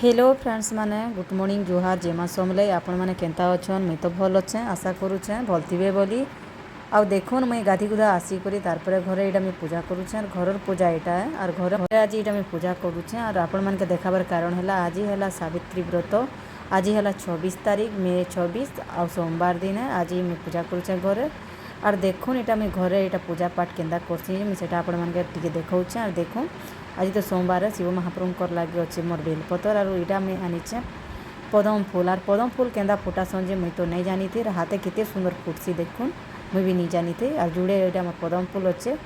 Hello friends माने good morning जोहार जेमा समले आपण माने केंता अछन मैं तो भल अच्छे आशा करूछे भल थिबे बोली आउ देखुन मुई गाधी गुधा आसी करी तारपरे घरे एटा मैं पूजा करूछे और घरर पूजा एटा है और घरे आज एटा मैं पूजा करूछे और आपण मान के देखाबर कारण हैला आज हैला सावित्री व्रत आज हैला 26 तारीख मे 26 आ सोमवार दिन है आज मैं पूजा करूछे घरे और देखुन एटा मैं घरे एटा पूजा पाठ केंदा करसी मैं सेटा आपण मान के टिके देखाउछे और देखुन आज तो सोमवार शिव महाप्रभुंकर लगे अच्छे मोर बेलपतर और यहाँ मुझे आनीचे पदम फूल और पदम फूल केंदा फुटासन जे मुई तो नहीं जानी थी हाथे केते सुंदर फुटसी देखुन मुई भी नहीं जानी थी और जुड़े यहाँ मोर पदम फूल अच्छे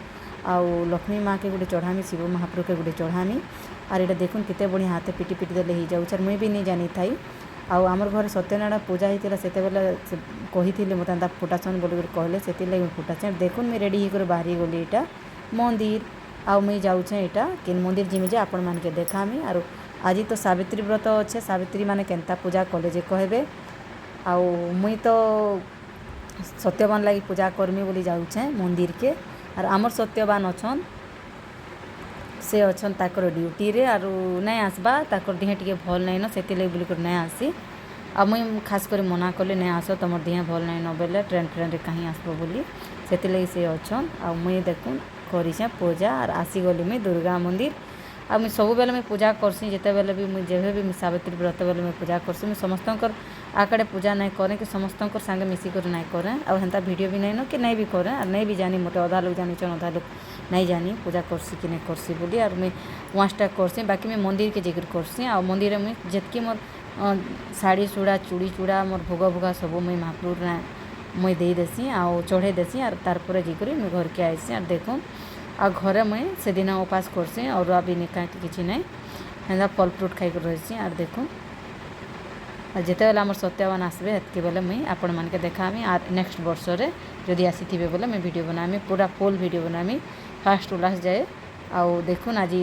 आउ लक्ष्मी माँ के गोटे चढ़ामी शिव महाप्रभु के गोटे चढ़ामी और यहाँ देखुन केते बढ़िया हाथे पिटी पिटी देले ही जाऊँ मुई भी नहीं जानी थी आउ आमर घर सत्यनारायण पूजा होता से कही मत फुटासन बोल कहले से फुटाचे देखुन मुझे रेडी होकर बाहरी गली यहाँ मंदिर आउ मुई जाऊँ यहाँ केन मंदिर जिमी जे आपण मान के देखामी और आज तो सावित्री व्रत अच्छे सावित्री माने केंता पूजा कले जे कहबे आउ मुई तो सत्यवान लगी पूजा करमी बोली जाऊँ मंदिर के और आमर सत्यवान अच्छन से अच्छन ताकर ड्यूटी रे और नहीं आसबा ताकर देह टिके भल नहीं न से बोली कर नहीं आसी आ मुई खास कर मना कले नहीं आस तुम देह भल नहीं न बेले ट्रेन रे कहीं आसब बोली से अच्छन आ मुई देखुन करीछे पूजा और आसीगली मुई दुर्गा मंदिर आ मुई सब बेले मुई पूजा करसी जिते बेले भी मुई जेबे भी सावित्री व्रत बेले मुई पूजा करसी मुई समस्तंकर आकड़े पूजा नहीं करें कि समस्तंकर संगे मिसिकर नहीं करें और हेन्ता वीडियो भी नहीं न कि नहीं भी करें और नहीं भी जानी मोटे अधा लोग जानी अधा लोग नहीं जानी पूजा करसी कि नहीं करसी बोली और मुई वाँचटा करसी बाकी मुई मंदिर के जिक्र करसी आ मंदिर मुई जितकी मोर शाड़ी चूड़ा चूड़ी चूड़ा मोर भोग भोगा सब मुई महाप्रभु मुई दे देसी आउ चढ़े देसी और तारपर जिकरी मुई घर के आईसी और देखूँ आ घरे मुई से दिन उपास करसी और भी निका किसी नहीं हेन्दा फल फ्रुट खाई रही और देखूँ जिते बेले आम सत्यवान आसबे हेतके बेले मुई आपण मान के देखामी और नेक्स्ट वर्ष रे जदि आसीथिबे बोले मुई वीडियो बनामी पूरा फुल वीडियो बनामी फास्ट टू लास्ट जाए आउ देखुन आज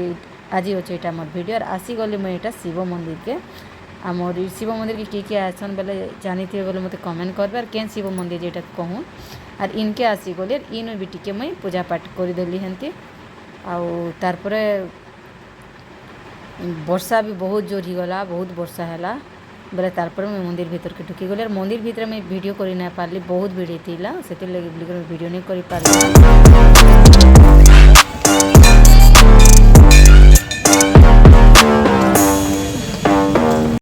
अच्छे यहाँ मोर वीडियो और आसीगली मुई यहाँ शिव मंदिर के आमर शिव मंदिर के किए आसन बेले जानी थे बोले मत कमेंट करबे और केन शिव मंदिर जेटा कहूँ और इनके आसीगली इन भी टिके मुई पूजा पाठ करदेली हेन्ती आउ तारपरे वर्षा भी बहुत जोर ही गला बहुत वर्षा है बोले तारपर मुई मंदिर भीतर के ढुकी गली और मंदिर भीतर मुई वीडियो कर नहीं पारली बहुत भिड़ थी से वीडियो नहीं कर पारली।